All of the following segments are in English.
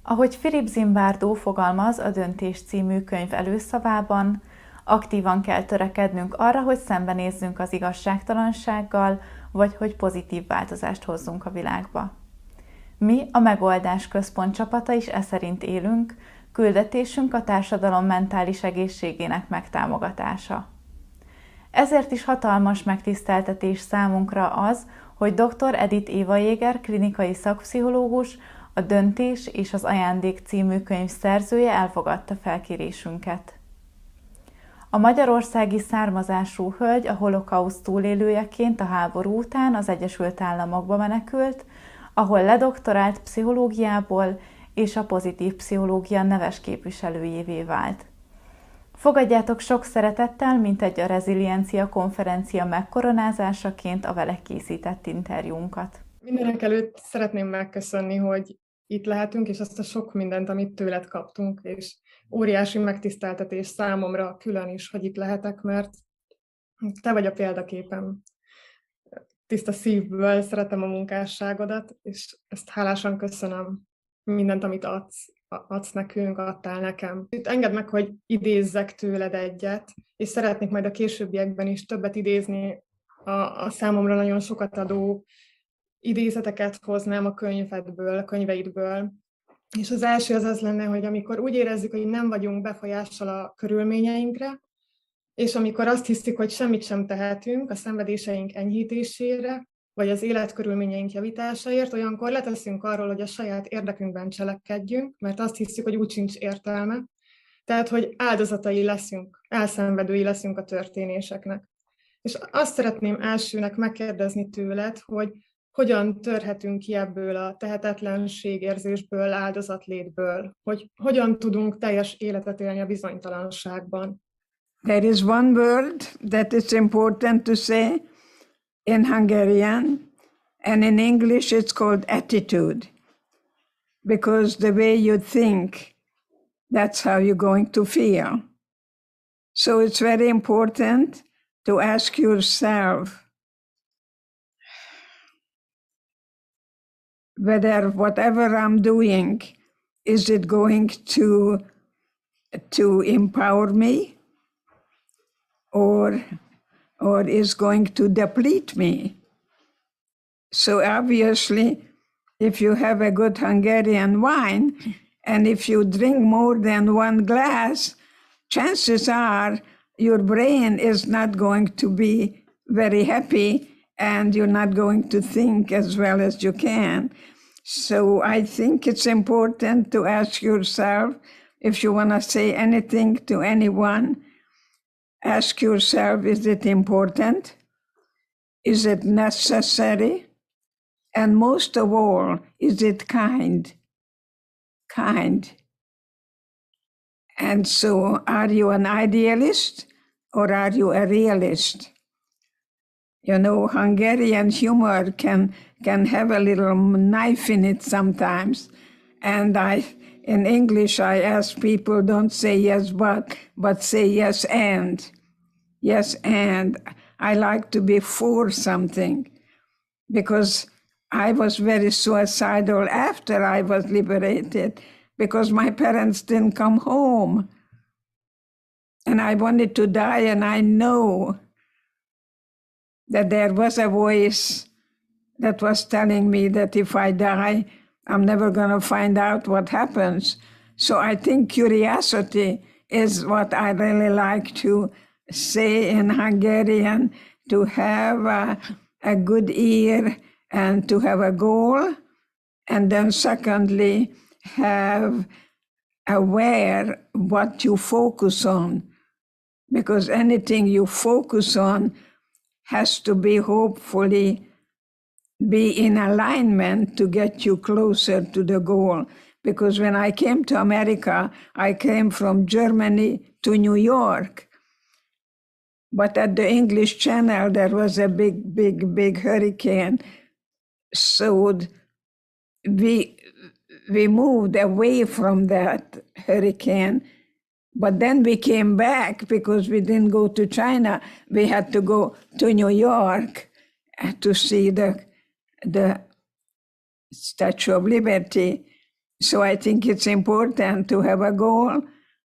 Ahogy Philip Zimbardo fogalmaz a Döntés című könyv előszavában, aktívan kell törekednünk arra, hogy szembenézzünk az igazságtalansággal, vagy hogy pozitív változást hozzunk a világba. Mi, a Megoldás Központ csapata is szerint élünk, küldetésünk a társadalom mentális egészségének megtámogatása. Ezért is hatalmas megtiszteltetés számunkra az, hogy dr. Edith Éva Jéger klinikai szakpszichológus, a Döntés és az Ajándék című könyv szerzője elfogadta felkérésünket. A magyarországi származású hölgy a holokauszt túlélőjeként a háború után az Egyesült Államokba menekült, ahol ledoktorált pszichológiából és a pozitív pszichológia neves képviselőjévé vált. Fogadjátok sok szeretettel, mint egy a Reziliencia konferencia megkoronázásaként a vele készített interjúnkat. Mindenek előtt szeretném megköszönni, hogy itt lehetünk, és azt a sok mindent, amit tőled kaptunk, és óriási megtiszteltetés számomra külön is, hogy itt lehetek, mert te vagy a példaképem. Tiszta szívből szeretem a munkásságodat, és ezt hálásan köszönöm mindent, amit adsz nekünk, adtál nekem. Itt engedd meg, hogy idézzek tőled egyet, és szeretnék majd a későbbiekben is többet idézni a számomra nagyon sokat adó idézeteket hoznám a könyveidből. És az első az lenne, hogy amikor úgy érezzük, hogy nem vagyunk befolyással a körülményeinkre, és amikor azt hiszük, hogy semmit sem tehetünk a szenvedéseink enyhítésére, vagy az életkörülményeink javításáért, olyankor leteszünk arról, hogy a saját érdekünkben cselekedjünk, mert azt hiszük, hogy úgy sincs értelme. Tehát, hogy áldozatai leszünk, elszenvedői leszünk a történéseknek. És azt szeretném elsőnek megkérdezni tőled, hogy hogyan törhetünk ki ebből a tehetetlenség érzésből, áldozatlétből, hogy hogyan tudunk teljes életet élni a bizonytalanságban. There is one word that is important to say in Hungarian, and in English it's called attitude, because the way you think, that's how you're going to feel. So it's very important to ask yourself whether whatever I'm doing, is it going to empower me, or is going to deplete me. So obviously, if you have a good Hungarian wine, and if you drink more than one glass, chances are your brain is not going to be very happy, and you're not going to think as well as you can. So I think it's important to ask yourself, if you want to say anything to anyone, ask yourself, is it important? Is it necessary? And most of all, is it kind? Kind. And so, are you an idealist or are you a realist? You know, Hungarian humor can have a little knife in it sometimes. And in English, I ask people, don't say yes, but say yes, and. Yes, and. I like to be for something, because I was very suicidal after I was liberated, because my parents didn't come home. And I wanted to die, and I know that there was a voice that was telling me that if I die, I'm never going to find out what happens. So I think curiosity is what I really like to say in Hungarian, to have a good ear and to have a goal. And then secondly, have aware what you focus on, because anything you focus on has to be hopefully be in alignment to get you closer to the goal. Because when I came to America, I came from Germany to New York. But at the English Channel, there was a big hurricane. So we moved away from that hurricane. But then we came back because we didn't go to China. We had to go to New York to see the Statue of Liberty. So I think it's important to have a goal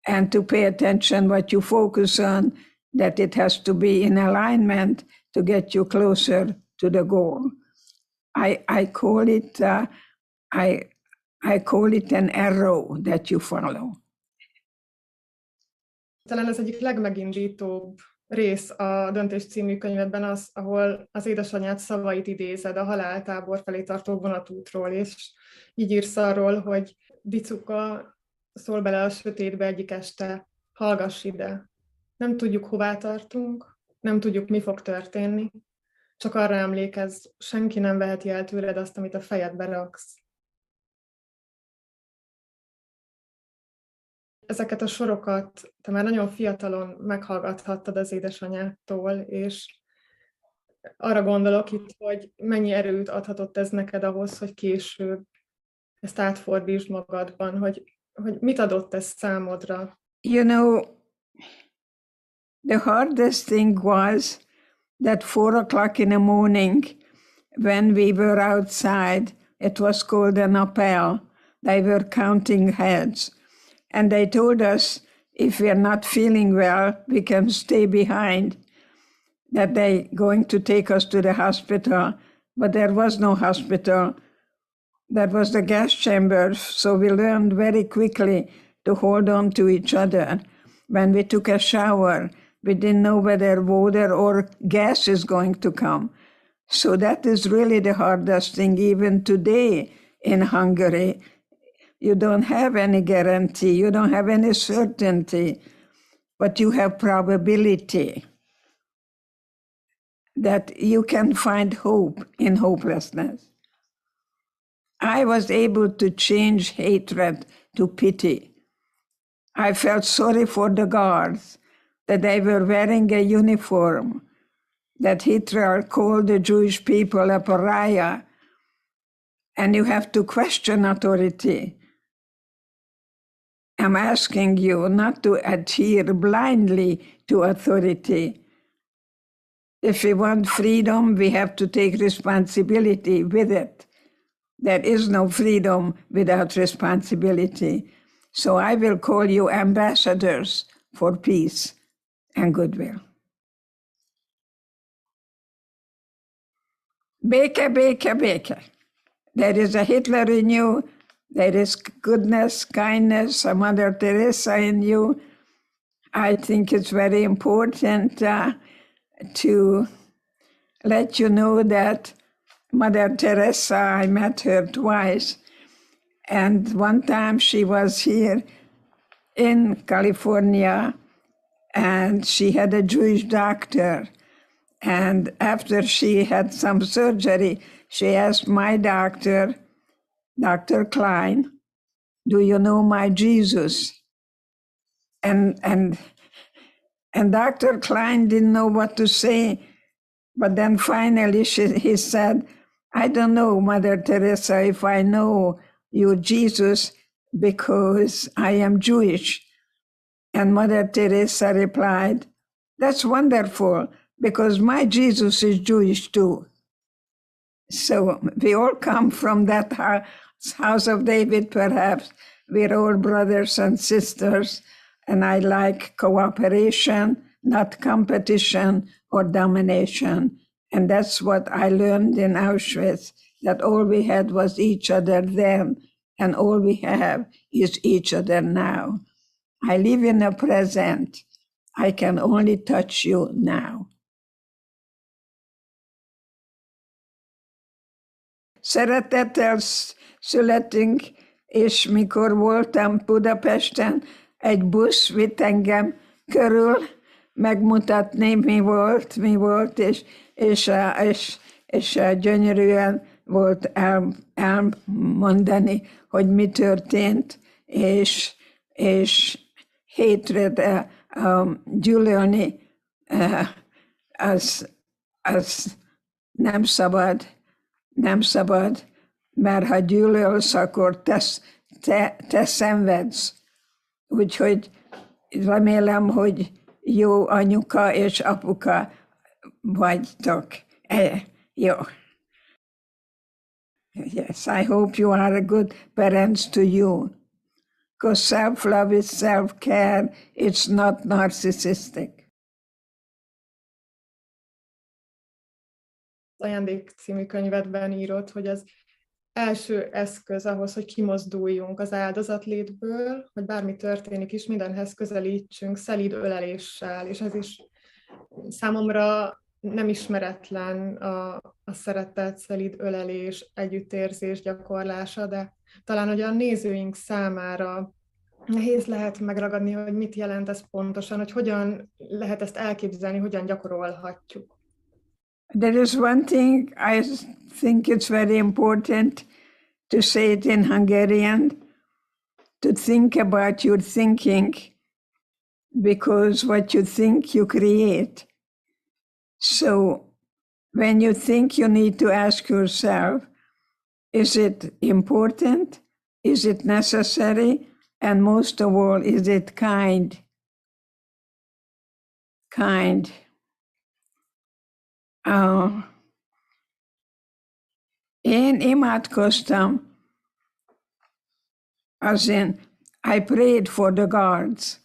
and to pay attention what you focus on, that it has to be in alignment to get you closer to the goal. I call it I call it an arrow that you follow. Talán az egyik legmegindítóbb rész a Döntés című könyvedben az, ahol az édesanyád szavait idézed a haláltábor felé tartó vonatútról, és így írsz arról, hogy Dicuka szól bele a sötétbe egyik este, hallgass ide. Nem tudjuk, hová tartunk, nem tudjuk, mi fog történni, csak arra emlékezz, senki nem veheti el tőled azt, amit a fejedbe raksz. Ezeket a sorokat te már nagyon fiatalon meghallgathattad az édesanyádtól, és arra gondolok itt, hogy mennyi erőt adhatott ez neked ahhoz, hogy később ezt átfordítsd magadban, hogy mit adott ez számodra? You know, the hardest thing was that 4:00 in the morning, when we were outside, it was called an appel. They were counting heads. And they told us if we are not feeling well, we can stay behind, that they going to take us to the hospital. But there was no hospital. That was the gas chamber. So we learned very quickly to hold on to each other. When we took a shower, we didn't know whether water or gas is going to come. So that is really the hardest thing, even today in Hungary. You don't have any guarantee, you don't have any certainty, but you have probability that you can find hope in hopelessness. I was able to change hatred to pity. I felt sorry for the guards, that they were wearing a uniform, that Hitler called the Jewish people a pariah, and you have to question authority. I'm asking you not to adhere blindly to authority. If we want freedom, we have to take responsibility with it. There is no freedom without responsibility. So I will call you ambassadors for peace and goodwill. Béke, béke, béke. There is a Hitler in you. There is goodness, kindness, a Mother Teresa in you. I think it's very important to let you know that Mother Teresa, I met her twice. And one time she was here in California, and she had a Jewish doctor. And after she had some surgery, she asked my doctor, Dr. Klein, do you know my Jesus? And Dr. Klein didn't know what to say, but then finally he said, I don't know, Mother Teresa, if I know you Jesus because I am Jewish. And Mother Teresa replied, that's wonderful, because my Jesus is Jewish too. So we all come from that house of David, perhaps. We're all brothers and sisters, and I like cooperation, not competition or domination. And that's what I learned in Auschwitz, that all we had was each other then, and all we have is each other now. I live in the present. I can only touch you now. Szeretettel születünk, és mikor voltam Budapesten, egy busz vitt engem körül, megmutatni, mi volt, és gyönyörűen volt elmondani, hogy mi történt, és hatred, gyűlölni, az nem szabad, mert ha gyűlölsz, akkor te szenvedsz. Úgyhogy remélem, hogy jó anyuka és apuka vagytok. Jó. Yes, I hope you are a good parents to you. Because self-love is self-care, it's not narcissistic. Az Ajándék című könyvedben írott, hogy az első eszköz ahhoz, hogy kimozduljunk az áldozatlétből, hogy bármi történik is, mindenhez közelítsünk szelíd öleléssel, és ez is számomra nem ismeretlen a szeretet, szelíd ölelés, együttérzés gyakorlása, de talán, hogy a nézőink számára nehéz lehet megragadni, hogy mit jelent ez pontosan, hogy hogyan lehet ezt elképzelni, hogyan gyakorolhatjuk. There is one thing I think it's very important to say it in Hungarian, to think about your thinking, because what you think, you create. So when you think, you need to ask yourself, is it important? Is it necessary? And most of all, is it kind? Kind. Én imádkoztam, as in, I prayed for the guards.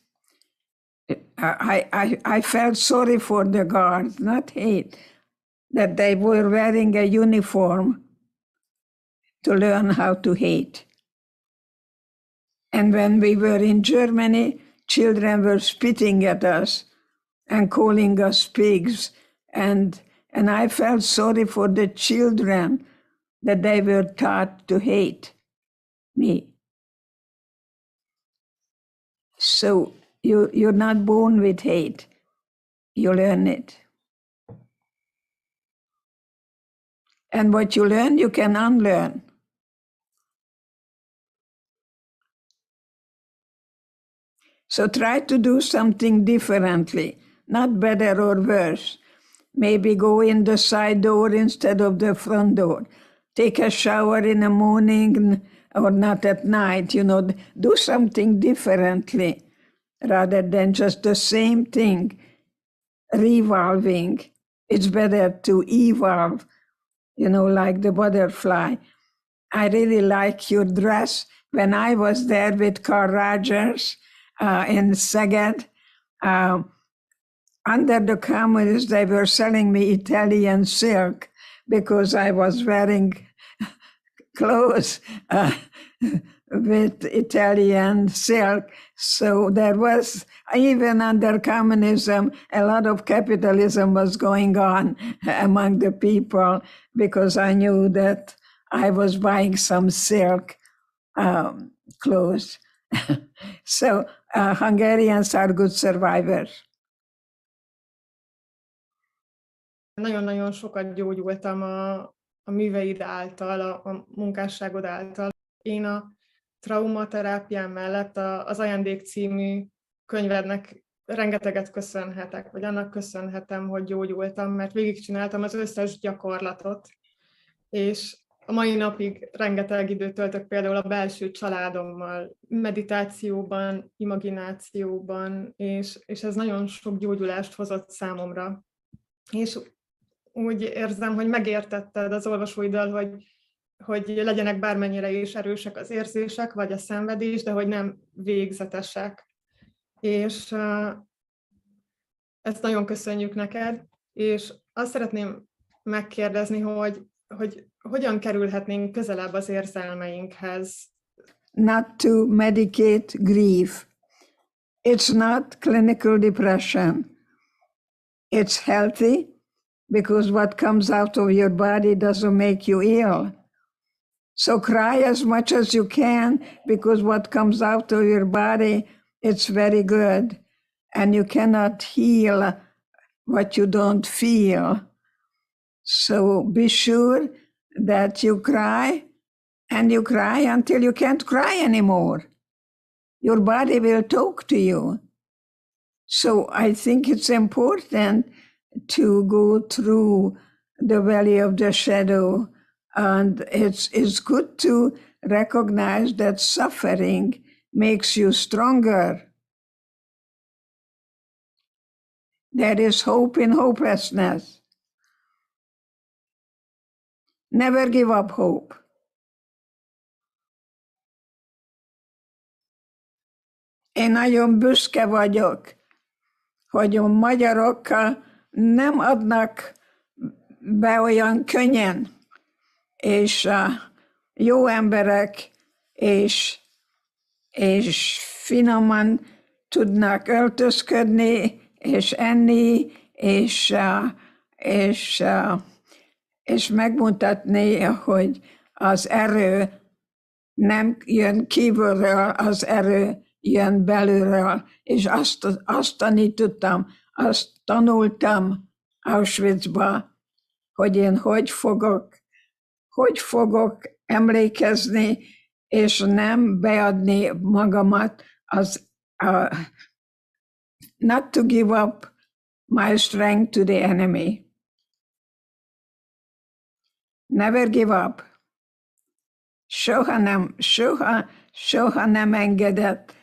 I felt sorry for the guards, not hate, that they were wearing a uniform to learn how to hate. And when we were in Germany, children were spitting at us and calling us pigs. And I felt sorry for the children that they were taught to hate me. So you're not born with hate. You learn it. And what you learn, you can unlearn. So try to do something differently, not better or worse. Maybe go in the side door instead of the front door. Take a shower in the morning or not at night, do something differently rather than just the same thing revolving. It's better to evolve, like the butterfly. I really like your dress. When I was there with Carl Rogers in Szeged, under the communists, they were selling me Italian silk because I was wearing clothes with Italian silk. So there was, even under communism, a lot of capitalism was going on among the people because I knew that I was buying some silk clothes. So Hungarians are good survivors. Nagyon-nagyon sokat gyógyultam a műveid által, a munkásságod által. Én a traumaterápián mellett az Ajándék című könyvednek rengeteget köszönhetek, vagy annak köszönhetem, hogy gyógyultam, mert végigcsináltam az összes gyakorlatot, és a mai napig rengeteg időt töltök például a belső családommal, meditációban, imaginációban, és ez nagyon sok gyógyulást hozott számomra. És úgy érzem, hogy megértetted az olvasóiddal, hogy legyenek bármennyire is erősek az érzések, vagy a szenvedés, de hogy nem végzetesek. És ezt nagyon köszönjük neked, és azt szeretném megkérdezni, hogy hogyan kerülhetnénk közelebb az érzelmeinkhez. Not to medicate grief. It's not clinical depression. It's healthy because what comes out of your body doesn't make you ill. So cry as much as you can because what comes out of your body, it's very good. And you cannot heal what you don't feel. So be sure that you cry, and you cry until you can't cry anymore. Your body will talk to you. So I think it's important to go through the valley of the shadow, and it's good to recognize that suffering makes you stronger. There is hope in hopelessness. Never give up hope. Én nagyon büszke vagyok, hogy a magyarok nem adnak be olyan könnyen, és jó emberek, és finoman tudnak öltözködni, és enni, és megmutatni, hogy az erő nem jön kívülről, az erő jön belülről, és azt tanítottam, azt tanultam Auschwitzba, hogy én hogy fogok emlékezni, és nem beadni magamat, not to give up my strength to the enemy. Never give up. Soha nem engedett,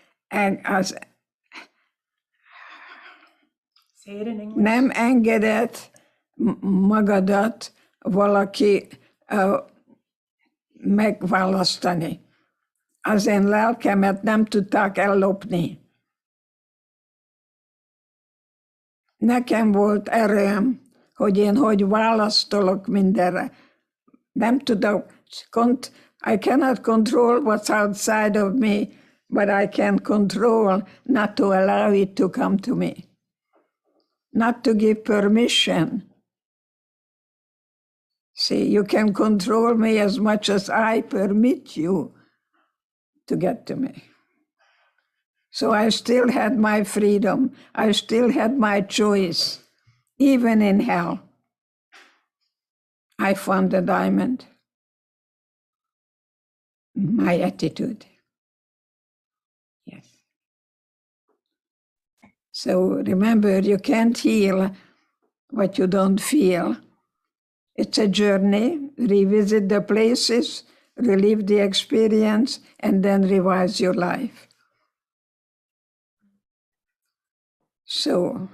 nem engedett magadat valaki megválasztani. Az én lelkemet nem tudták ellopni. Nekem volt erőm, hogy én hogy választolok mindenre. Nem tudok, I cannot control what's outside of me, but I can control not to allow it to come to me. Not to give permission. See, you can control me as much as I permit you to get to me. So I still had my freedom. I still had my choice. Even in hell, I found the diamond. My attitude. Yes. So remember, you can't heal what you don't feel. It's a journey. Revisit the places, relive the experience, and then revise your life. So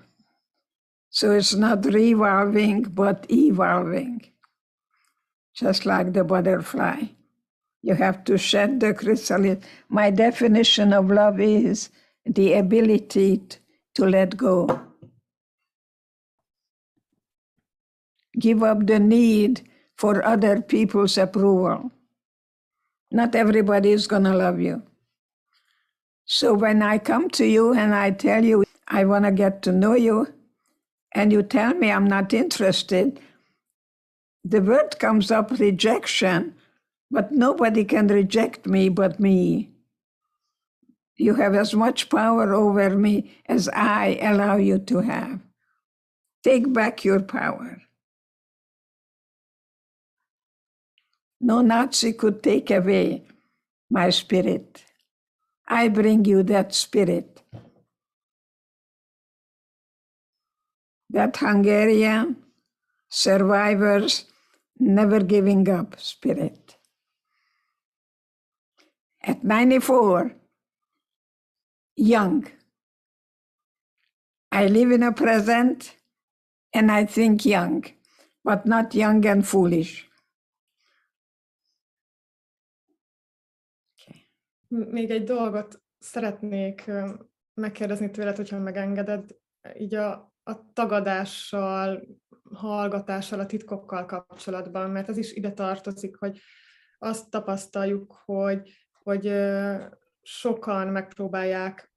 it's not revolving, but evolving, just like the butterfly. You have to shed the chrysalis. My definition of love is the ability to let go. Give up the need for other people's approval. Not everybody is going to love you. So when I come to you and I tell you, I want to get to know you, and you tell me I'm not interested, the word comes up, rejection, but nobody can reject me but me. You have as much power over me as I allow you to have. Take back your power. No Nazi could take away my spirit. I bring you that spirit. That Hungarian survivors never giving up spirit. At 94, young, I live in a present and I think young, but not young and foolish. Még egy dolgot szeretnék megkérdezni tőled, hogyha megengeded, így a tagadással, hallgatással, a titkokkal kapcsolatban, mert ez is ide tartozik, hogy azt tapasztaljuk, hogy sokan megpróbálják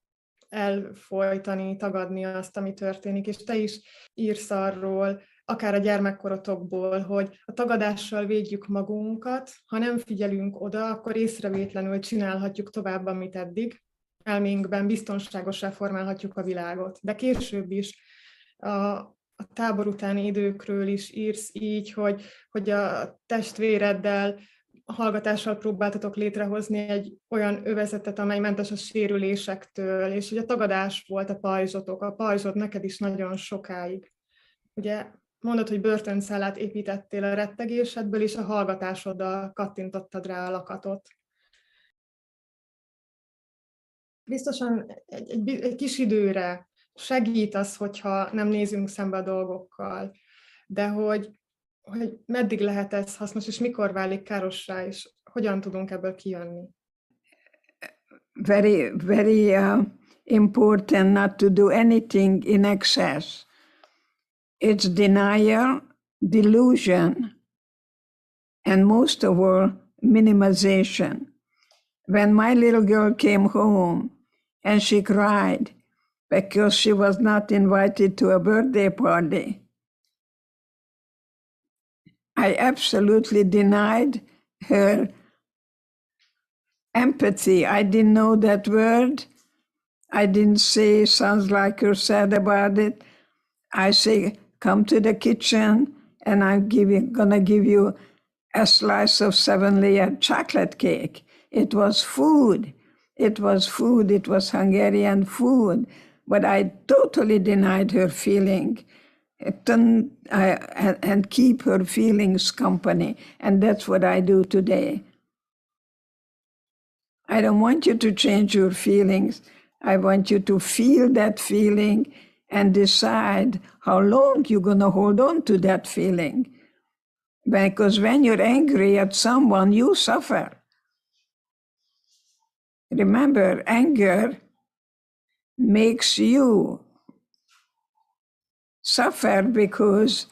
elfojtani, tagadni azt, ami történik, és te is írsz arról, akár a gyermekkorotokból, hogy a tagadással védjük magunkat, ha nem figyelünk oda, akkor észrevétlenül csinálhatjuk tovább, amit eddig. Elménkben biztonságosá formálhatjuk a világot. De később is a tábor utáni időkről is írsz így, hogy a testvéreddel, a hallgatással próbáltatok létrehozni egy olyan övezetet, amely mentes a sérülésektől, és hogy a tagadás volt a pajzsotok, a pajzsod neked is nagyon sokáig. Ugye mondod, hogy börtöncellát építettél a rettegésedből, és a hallgatásoddal kattintottad rá a lakatot. Biztosan egy kis időre segít az, hogyha nem nézünk szembe a dolgokkal, de hogy meddig lehet ez hasznos, és mikor válik károssá, és hogyan tudunk ebből kijönni? Very, very important not to do anything in excess. It's denial, delusion, and most of all, minimization. When my little girl came home and she cried because she was not invited to a birthday party, I absolutely denied her empathy. I didn't know that word. I didn't say, sounds like you're sad about it. I say, come to the kitchen and I'm gonna give you a slice of 7-layer chocolate cake. It was food. It was food. It was Hungarian food. But I totally denied her feeling and keep her feelings company. And that's what I do today. I don't want you to change your feelings. I want you to feel that feeling and decide how long you're going to hold on to that feeling. Because when you're angry at someone, you suffer. Remember, anger makes you suffer because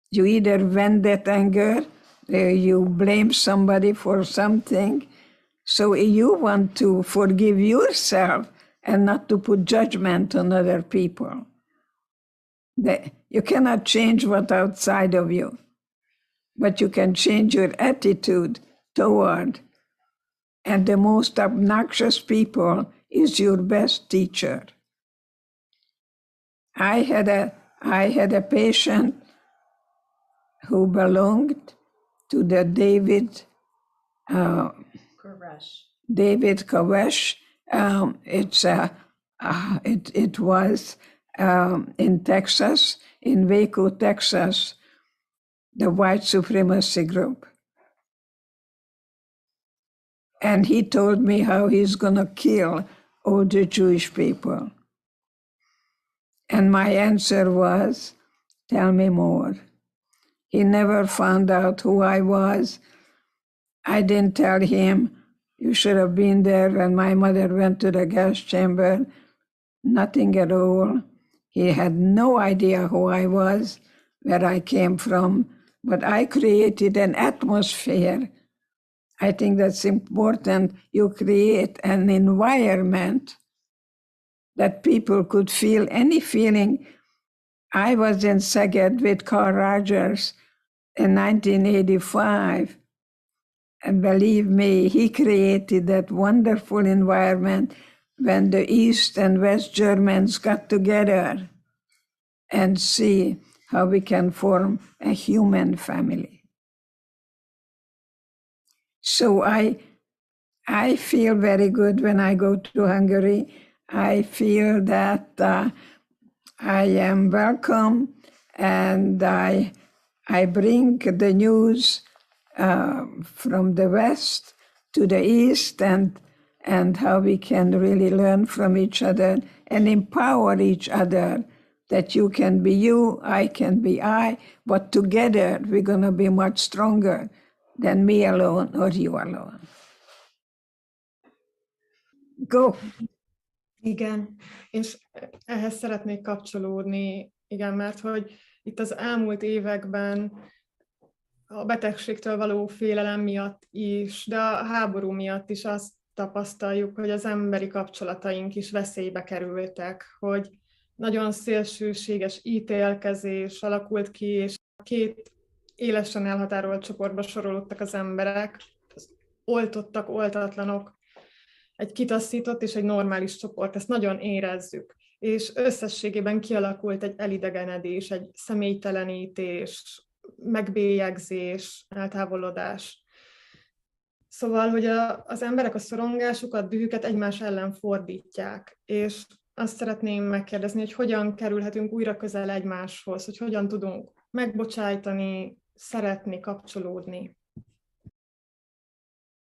you either vent that anger, you blame somebody for something. So you want to forgive yourself and not to put judgment on other people. You cannot change what's outside of you, but you can change your attitude toward. And the most obnoxious people is your best teacher. I had a patient who belonged to the David Koresh. It was in Texas, in Waco, Texas, the white supremacy group. And he told me how he's going to kill all the Jewish people. And my answer was, tell me more. He never found out who I was. I didn't tell him, you should have been there when my mother went to the gas chamber. Nothing at all. He had no idea who I was, where I came from, but I created an atmosphere. I think that's important. You create an environment that people could feel any feeling. I was in Szeged with Carl Rogers in 1985. And believe me, he created that wonderful environment when the East and West Germans got together and see how we can form a human family. So I feel very good when I go to Hungary. I feel that I am welcome, and I bring the news from the West to the East, and how we can really learn from each other and empower each other, that you can be you, I can be I, but together we're going to be much stronger than me alone or you alone. Go. Igen, és ehhez szeretnék kapcsolódni, igen, mert hogy itt az elmúlt években a betegségtől való félelem miatt is, de a háború miatt is azt tapasztaljuk, hogy az emberi kapcsolataink is veszélybe kerültek, hogy nagyon szélsőséges ítélkezés alakult ki, és két élesen elhatárolt csoportba sorolódtak az emberek, az oltottak, oltatlanok, egy kitaszított és egy normális csoport, ezt nagyon érezzük. És összességében kialakult egy elidegenedés, egy személytelenítés, megbélyegzés, eltávolodás. Szóval, hogy az emberek a szorongásukat, dühüket egymás ellen fordítják, és azt szeretném megkérdezni, hogy hogyan kerülhetünk újra közel egymáshoz, hogy hogyan tudunk megbocsájtani, szeretni, kapcsolódni.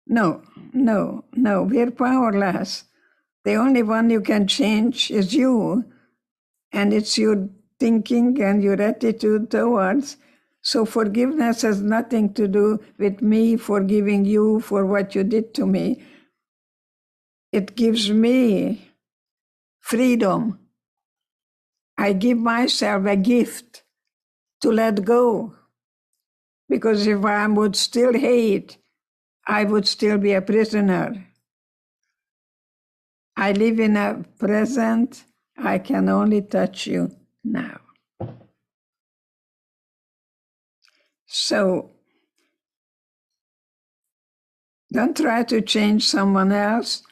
No, we're powerless. The only one you can change is you, and it's your thinking and your attitude towards. So forgiveness has nothing to do with me forgiving you for what you did to me. It gives me freedom. I give myself a gift to let go. Because if I would still hate, I would still be a prisoner. I live in a present. I can only touch you now. So don't try to change someone else,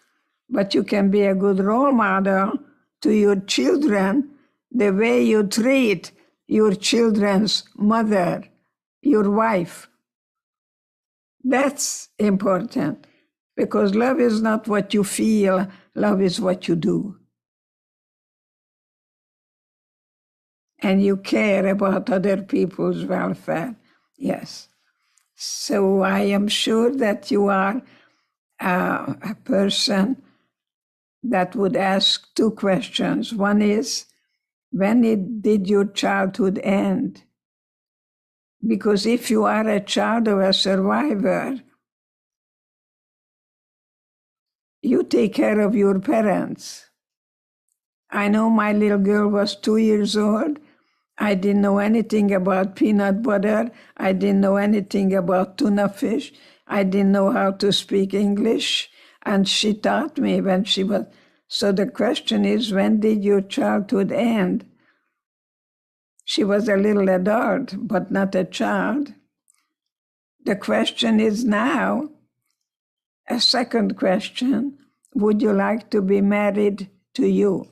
but you can be a good role model to your children the way you treat your children's mother, your wife. That's important, because love is not what you feel, love is what you do. And you care about other people's welfare. Yes. So I am sure that you are a person that would ask two questions. One is, when did your childhood end? Because if you are a child of a survivor, you take care of your parents. I know my little girl was 2 years old. I didn't know anything about peanut butter. I didn't know anything about tuna fish. I didn't know how to speak English. And she taught me when she was. So the question is, when did your childhood end? She was a little adult, but not a child. The question is now, a second question, would you like to be married to you?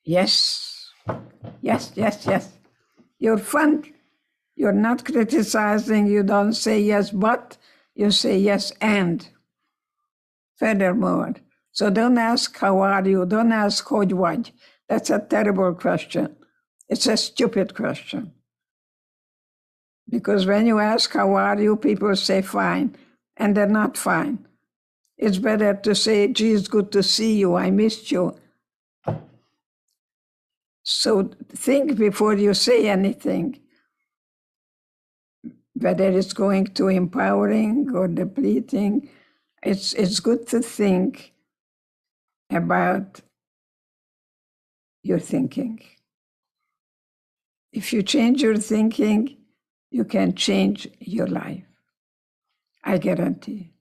Yes, yes, yes, yes. You're fun. You're not criticizing. You don't say yes, but you say yes, and. Furthermore, so don't ask how are you, don't ask hogy vagy. That's a terrible question. It's a stupid question. Because when you ask how are you, people say fine, and they're not fine. It's better to say, gee, it's good to see you, I missed you. So think before you say anything, whether it's going to empowering or depleting. It's good to think about your thinking. If you change your thinking, you can change your life. I guarantee.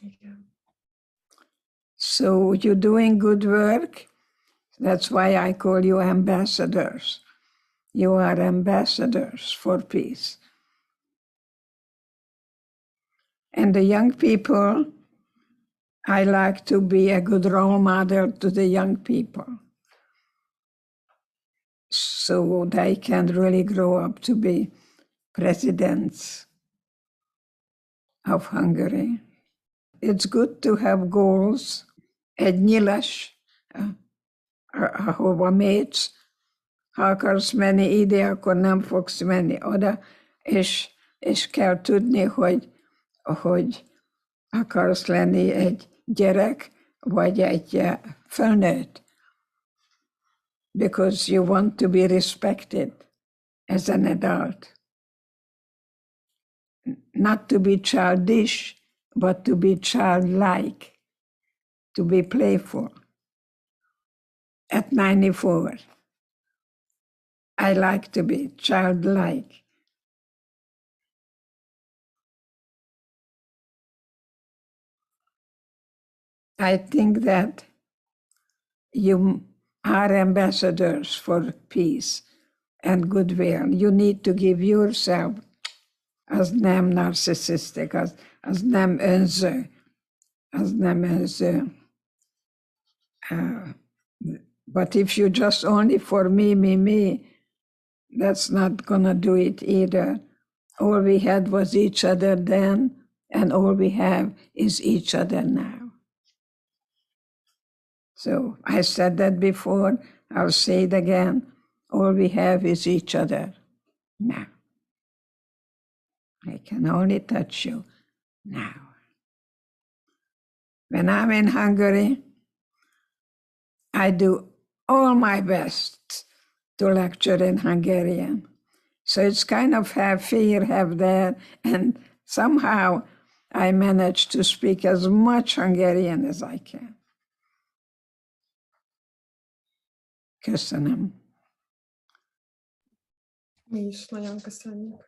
Igen. So you're doing good work. That's why I call you ambassadors. You are ambassadors for peace. And the young people, I like to be a good role model to the young people, so they can really grow up to be presidents of Hungary. It's good to have goals. Egy nyilas, ahova mész, ha akarsz menni ide, akkor nem fogsz menni oda, és kell tudni, hogy akarsz lenni egy gyerek, vagy egy felnőtt. Because you want to be respected as an adult. Not to be childish, but to be childlike, to be playful. At 94, I like to be childlike. I think that you are ambassadors for peace and goodwill. You need to give yourself, az nem narcissistic, az nem önző, but if you just only for me, that's not gonna do it either. All we had was each other then, and all we have is each other now. So I said that before, I'll say it again. All we have is each other now. I can only touch you now. When I'm in Hungary, I do all my best to lecture in Hungarian. So it's kind of have fear, have that, and somehow I manage to speak as much Hungarian as I can. Köszönöm. Mi is nagyon köszönjük.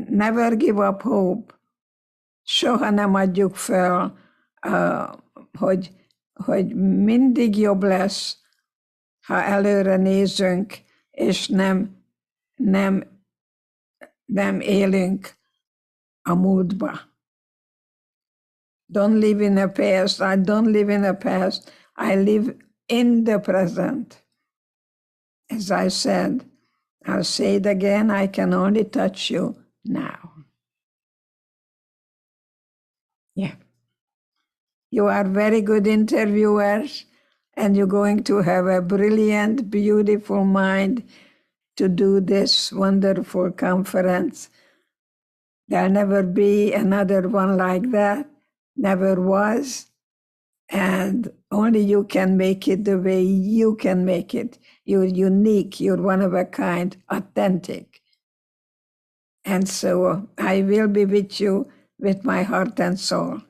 Never give up hope. Soha nem adjuk fel, hogy mindig jobb lesz, ha előre nézünk, és nem élünk a múltba. Don't live in the past. I don't live in the past. I live in the present. As I said, I'll say it again, I can only touch you now. Yeah. You are very good interviewers, and you're going to have a brilliant, beautiful mind to do this wonderful conference. There'll never be another one like that, never was, and only you can make it the way you can make it. You're unique, you're one of a kind, authentic. And so I will be with you with my heart and soul.